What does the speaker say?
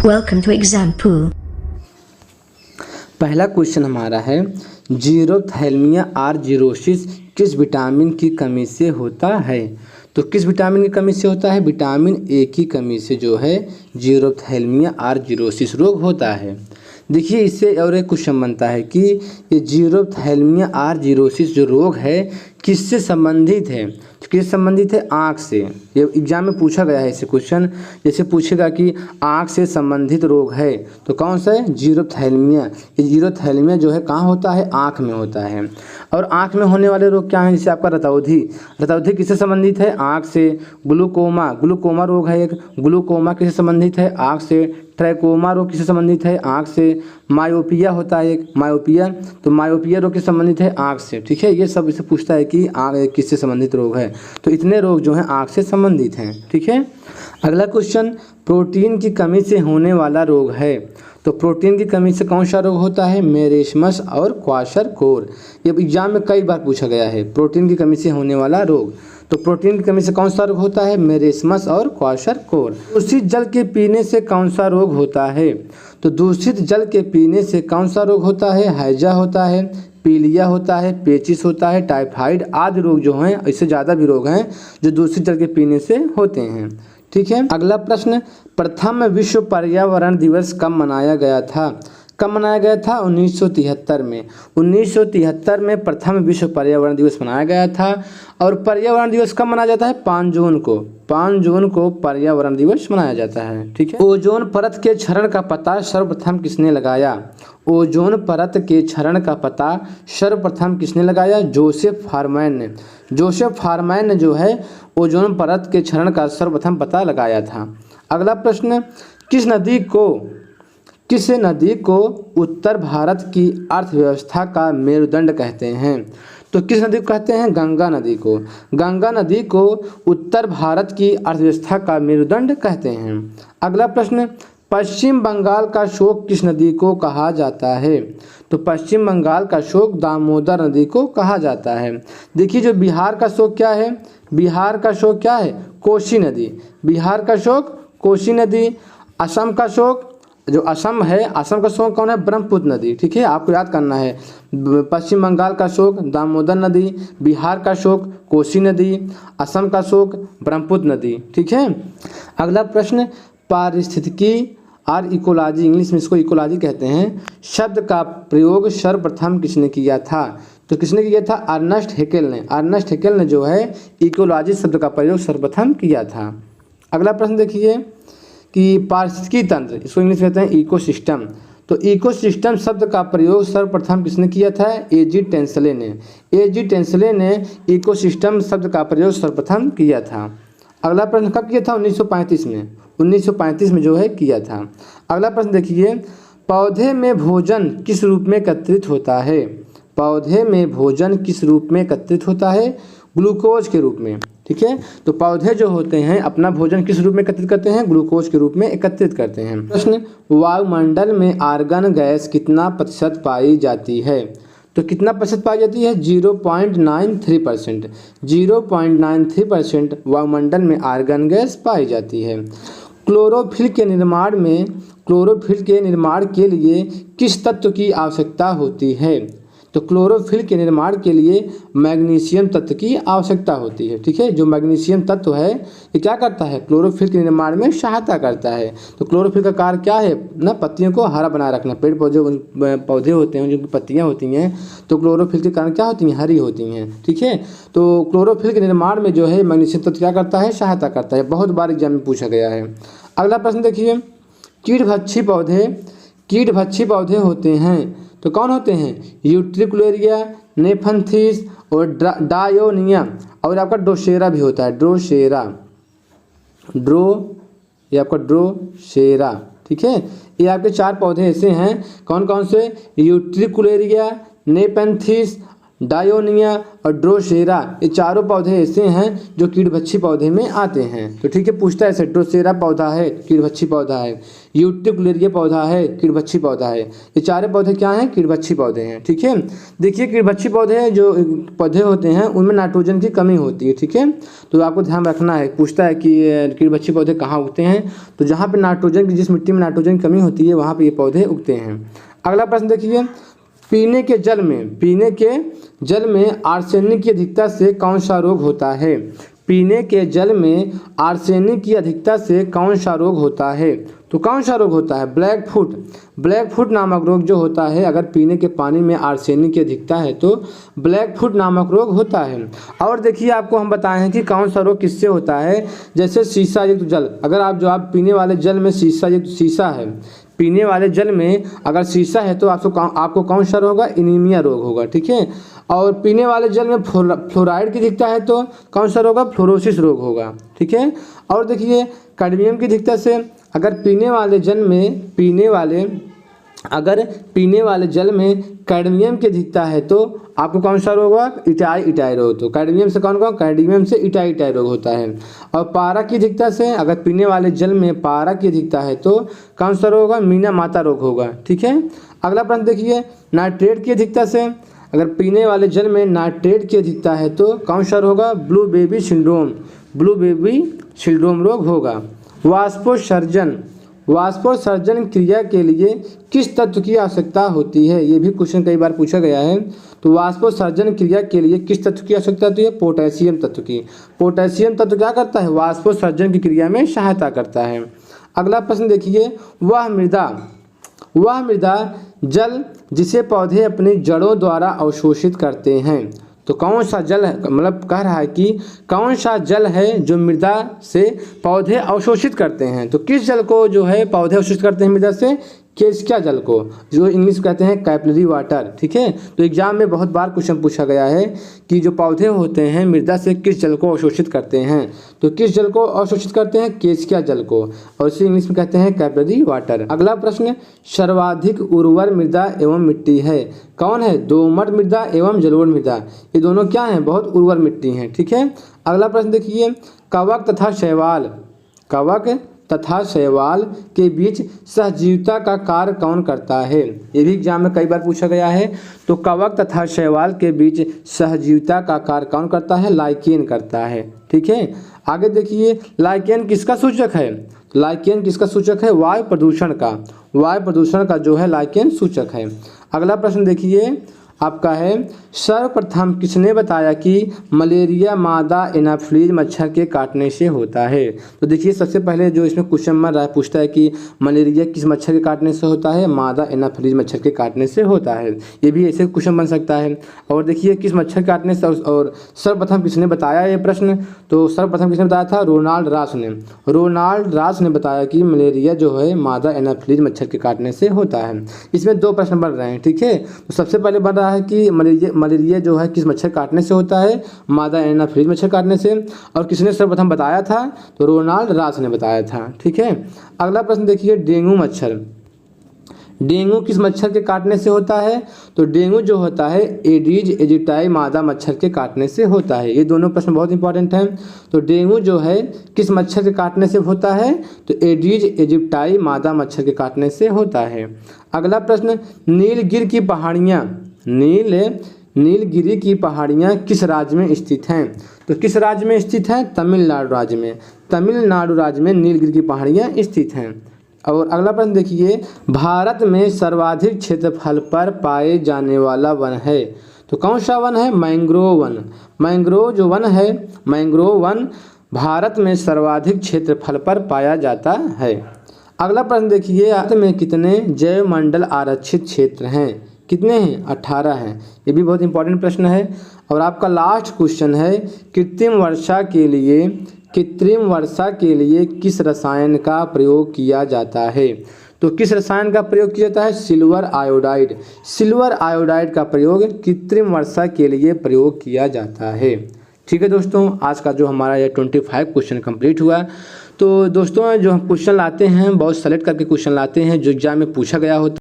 Welcome to exam pool. पहला question हमारा है जीरोथैल्मिया आर्जिरोसिस किस विटामिन की कमी से होता है। तो किस विटामिन की कमी से होता है? विटामिन ए की कमी से जो है जीरोथैल्मिया आर्जिरोसिस रोग होता है। देखिए इससे और एक क्वेश्चन बनता है कि ये जीरोथैल्मिया आर्जिरोसिस जो रोग है किससे संबंधित है? किससे संबंधित है? आँख से। ये एग्जाम में पूछा गया है इससे क्वेश्चन। जैसे पूछेगा कि आँख से संबंधित रोग है तो कौन सा है? जीरोथैल्मिया। ये जीरोथैल्मिया जो है कहाँ होता है? आँख में होता है। और आँख में होने वाले रोग क्या हैं? जैसे आपका रतौंधी। रतौंधी किससे संबंधित है? आँख से। ग्लूकोमा, ग्लूकोमा रोग है एक। ग्लूकोमा किससे संबंधित है? आँख से। ट्रैकोमा रोग किससे संबंधित है? आँख से। मायोपिया होता है एक, मायोपिया। तो मायोपिया रोग किससे संबंधित है? आँख से। ठीक है, ये सब इसे पूछता है कि आँख किससे संबंधित रोग है। तो इतने रोग जो हैं आँख से संबंधित हैं। ठीक है, अगला क्वेश्चन प्रोटीन की कमी से होने वाला रोग है। तो प्रोटीन की कमी से कौन सा रोग होता है? मेरेस्मस और क्वाशरकोर। ये एग्जाम में कई बार पूछा गया है, प्रोटीन की कमी से होने वाला रोग। तो प्रोटीन की कमी से कौन सा रोग होता है? मेरेस्मस और क्वाशरकोर। दूषित जल के पीने से कौन सा रोग होता है? तो दूषित जल के पीने से कौन सा रोग होता है? हैजा होता है, पीलिया होता है, पेचिस होता है, टाइफाइड आदि रोग जो हैं, इससे ज़्यादा भी रोग हैं जो दूषित जल के पीने से होते हैं। ठीक है, अगला प्रश्न प्रथम विश्व पर्यावरण दिवस कब मनाया गया था? कब मनाया गया था? 1973 में। 1973 में प्रथम विश्व पर्यावरण दिवस मनाया गया था। और पर्यावरण दिवस कब मनाया जाता है? 5 जून को। 5 जून को पर्यावरण दिवस मनाया जाता है। ठीक है, ओजोन परत के क्षरण का पता सर्वप्रथम किसने लगाया? ओजोन परत के क्षरण का पता सर्वप्रथम किसने लगाया? जोसेफ फारमैन ने। जोसेफ फारमैन ने जो है ओजोन परत के क्षरण का सर्वप्रथम पता लगाया था। अगला प्रश्न किस नदी को उत्तर भारत की अर्थव्यवस्था का मेरुदंड कहते हैं? तो किस नदी को कहते हैं? गंगा नदी को। गंगा नदी को उत्तर भारत की अर्थव्यवस्था का मेरुदंड कहते हैं। अगला प्रश्न पश्चिम बंगाल का शोक किस नदी को कहा जाता है? तो पश्चिम बंगाल का शोक दामोदर नदी को कहा जाता है। देखिए जो बिहार का शोक क्या है? बिहार का शोक क्या है? कोसी नदी। बिहार का शोक कोसी नदी। असम का शोक, जो असम है, असम का शोक कौन है? ब्रह्मपुत्र नदी। ठीक है, आपको याद करना है। पश्चिम बंगाल का शोक दामोदर नदी, बिहार का शोक कोसी नदी, असम का शोक ब्रह्मपुत्र नदी। ठीक है, अगला प्रश्न पारिस्थितिकी और इकोलॉजी, इंग्लिश में इसको इकोलॉजी कहते हैं, शब्द का प्रयोग सर्वप्रथम किसने किया था? तो किसने किया था? अर्नेस्ट हैकेल ने। अर्नेस्ट हैकेल ने जो है इकोलॉजी शब्द का प्रयोग सर्वप्रथम किया था। अगला प्रश्न देखिए कि पारिस्थितिकी तंत्र, इसको इंग्लिश में कहते हैं इकोसिस्टम। तो इकोसिस्टम शब्द का प्रयोग सर्वप्रथम किसने किया था? एजी टेंसले ने। एजी टेंसले ने इकोसिस्टम शब्द का प्रयोग सर्वप्रथम किया था। अगला प्रश्न कब किया था? 1935 में। 1935 में जो है किया था। अगला प्रश्न देखिए पौधे में भोजन किस रूप में एकत्रित होता है? पौधे में भोजन किस रूप में एकत्रित होता है? ग्लूकोज के रूप में। ठीक है, तो पौधे जो होते हैं अपना भोजन किस रूप में एकत्रित करते हैं? ग्लूकोज के रूप में एकत्रित करते हैं। प्रश्न वायुमंडल में आर्गन गैस कितना प्रतिशत पाई जाती है? तो कितना प्रतिशत पाई जाती है? 0.93%। 0.93% वायुमंडल में आर्गन गैस पाई जाती है। क्लोरोफिल के निर्माण के लिए किस तत्व की आवश्यकता होती है? तो क्लोरोफिल के निर्माण के लिए मैग्नीशियम तत्व की आवश्यकता होती है। ठीक है, जो मैग्नीशियम तत्व है ये क्या करता है? क्लोरोफिल के निर्माण में सहायता करता है। तो क्लोरोफिल का कार्य क्या है? ना पत्तियों को हरा बनाए रखना। पेड़ पौधे होते हैं जिनकी पत्तियां होती हैं तो क्लोरोफिल के कारण क्या होती हैं? हरी होती हैं। ठीक है, तो क्लोरोफिल के निर्माण में जो है मैग्नीशियम तत्व क्या करता है? सहायता करता है। बहुत बार एग्जाम में पूछा गया है। अगला प्रश्न देखिए कीटभक्षी पौधे होते हैं तो कौन होते हैं? यूट्रिकुलेरिया, नेफंथिस और डायोनिया और आपका ड्रोसेरा भी होता है। ड्रोसेरा। ठीक है, ये आपके 4 पौधे ऐसे हैं। कौन कौन से? यूट्रिकुलेरिया, नेफंथिस, डायोनिया और ड्रोसेरा, ये चारों पौधे ऐसे हैं जो कीटभक्षी पौधे में आते हैं। तो ठीक है, पूछता है ऐसे, ड्रोसेरा पौधा है, कीटभक्षी पौधा है, यूट्रिकुलेरिया पौधा है, कीटभक्षी पौधा है। ये चारे पौधे क्या हैं? कीटभक्षी पौधे हैं। ठीक है, देखिए कीटभक्षी पौधे जो पौधे होते हैं उनमें नाइट्रोजन की कमी होती है। ठीक है, तो आपको ध्यान रखना है। पूछता है कि कीटभक्षी पौधे कहाँ उगते हैं, तो जहाँ पे नाइट्रोजन की, जिस मिट्टी में नाइट्रोजन की कमी होती है वहाँ पे ये पौधे उगते हैं। अगला प्रश्न देखिए, पीने के जल में आर्सेनिक की अधिकता से कौन सा रोग होता है? पीने के जल में आर्सेनिक की अधिकता से कौन सा रोग होता है? तो कौन सा रोग होता है? ब्लैक फुट नामक रोग जो होता है, अगर पीने के पानी में आर्सेनिक की अधिकता है तो ब्लैक फुट नामक रोग होता है। और देखिए आपको हम बताए हैं कि कौन सा रोग किससे होता है। जैसे सीसा युक्त जल, अगर आप पीने वाले जल में सीसा है, पीने वाले जल में अगर सीसा है तो आपको कौन सा रोग होगा? एनीमिया रोग होगा। ठीक है, और पीने वाले जल में फ्लोराइड की अधिकता है तो कौन सा रोग होगा? फ्लोरोसिस रोग होगा। ठीक है, और देखिए कैडमियम की अधिकता से अगर पीने वाले जल में कैडमियम की अधिकता है तो आपको कौन सा रोग होगा? इटाई रोग। तो कैडमियम से कैडमियम से इटाई रोग होता है। और पारा की अधिकता से, अगर पीने वाले जल में पारा की अधिकता है तो कौन सा रोग होगा? मीना माता रोग होगा। ठीक है, अगला प्रश्न देखिए, नाइट्रेट की अधिकता से, अगर पीने वाले जल में नाइट्रेट की अधिकता है तो कौन सा रोग होगा? ब्लू बेबी सिंड्रोम रोग होगा। वाष्पोत्सर्जन क्रिया के लिए किस तत्व की आवश्यकता होती है? ये भी क्वेश्चन कई बार पूछा गया है। तो वाष्पोत्सर्जन क्रिया के लिए किस तत्व की आवश्यकता होती है? पोटेशियम तत्व की। पोटेशियम तत्व क्या करता है? वाष्पोत्सर्जन की क्रिया में सहायता करता है। अगला प्रश्न देखिए, वह मृदा जल जिसे पौधे अपनी जड़ों द्वारा अवशोषित करते हैं। तो कौन सा जल है, मतलब कह रहा है कि कौन सा जल है जो मृदा से पौधे अवशोषित करते हैं। तो किस जल को जो है पौधे अवशोषित करते हैं मृदा से? क्या जल को, जो इंग्लिश कहते हैं कैपिलरी वाटर। ठीक है, तो एग्जाम में बहुत बार क्वेश्चन पूछा गया है कि जो पौधे होते हैं मृदा से किस जल को अवशोषित करते हैं। तो किस जल को अवशोषित करते हैं? क्या जल को, और इसे इंग्लिश में कहते हैं कैपिलरी वाटर। अगला प्रश्न, सर्वाधिक उर्वर मृदा एवं मिट्टी है कौन है? दोमट मृदा एवं जलोढ़ मृदा। ये दोनों क्या हैं? बहुत उर्वर मिट्टी हैं। ठीक है, अगला प्रश्न देखिए, कवक तथा शैवाल के बीच सहजीविता का कार्य कौन करता है? ये भी एग्जाम में कई बार पूछा गया है। तो कवक तथा शैवाल के बीच सहजीविता का कार्य कौन करता है? लाइकेन करता है। ठीक है, आगे देखिए, लाइकेन किसका सूचक है? लाइकेन किसका सूचक है? वायु प्रदूषण का जो है लाइकेन सूचक है। अगला प्रश्न देखिए आपका है, सर्वप्रथम किसने बताया कि मलेरिया मादा एनाफिलीज मच्छर के काटने से होता है? तो देखिए सबसे पहले जो इसमें क्वेश्चन बन रहा है, पूछता है कि मलेरिया किस मच्छर के काटने से होता है? मादा एनाफिलीज मच्छर के काटने से होता है। ये भी ऐसे क्वेश्चन बन सकता है। और देखिए किस मच्छर काटने से, और सर्वप्रथम किसने बताया ये प्रश्न? तो सर्वप्रथम किसने बताया था? रोनाल्ड रास ने बताया कि मलेरिया जो है मादा एनाफिलीज मच्छर के काटने से होता है। इसमें दो प्रश्न बन रहे हैं। ठीक है, तो सबसे पहले बन रहा है कि मलेरिया जो है किस मच्छर काटने से होता है? मादा एनाफिलीज मच्छर काटने से। और किसने सर्वप्रथम बताया था? तो रोनाल्ड रास ने बताया था। ठीक है, अगला प्रश्न देखिए, डेंगू किस मच्छर के काटने से होता है? तो डेंगू जो होता है एडीज एजिप्टाई मादा मच्छर के काटने से होता है। ये दोनों प्रश्न बहुत इंपॉर्टेंट हैं। तो डेंगू जो है किस मच्छर के काटने से होता है? तो एडीज एजिप्टाई मादा मच्छर के काटने से होता है। अगला प्रश्न, नीलगिरी की पहाड़ियाँ किस राज्य में स्थित हैं? तो किस राज्य में स्थित हैं? तमिलनाडु राज्य में नीलगिरी की पहाड़ियाँ स्थित हैं। और अगला प्रश्न देखिए, भारत में सर्वाधिक क्षेत्रफल पर पाए जाने वाला वन है। तो कौन सा वन है? मैंग्रोव वन भारत में सर्वाधिक क्षेत्रफल पर पाया जाता है। अगला प्रश्न देखिए, भारत में कितने जैव मंडल आरक्षित क्षेत्र हैं? कितने हैं? 18 हैं। ये भी बहुत इंपॉर्टेंट प्रश्न है। और आपका लास्ट क्वेश्चन है, कृत्रिम वर्षा के लिए किस रसायन का प्रयोग किया जाता है? तो किस रसायन का प्रयोग किया जाता है? सिल्वर आयोडाइड का प्रयोग कृत्रिम वर्षा के लिए प्रयोग किया जाता है। ठीक है दोस्तों, आज का जो हमारा ये 25 क्वेश्चन कंप्लीट हुआ। तो दोस्तों जो हम क्वेश्चन लाते हैं बहुत सेलेक्ट करके क्वेश्चन लाते हैं जो एग्जाम में पूछा गया होता है।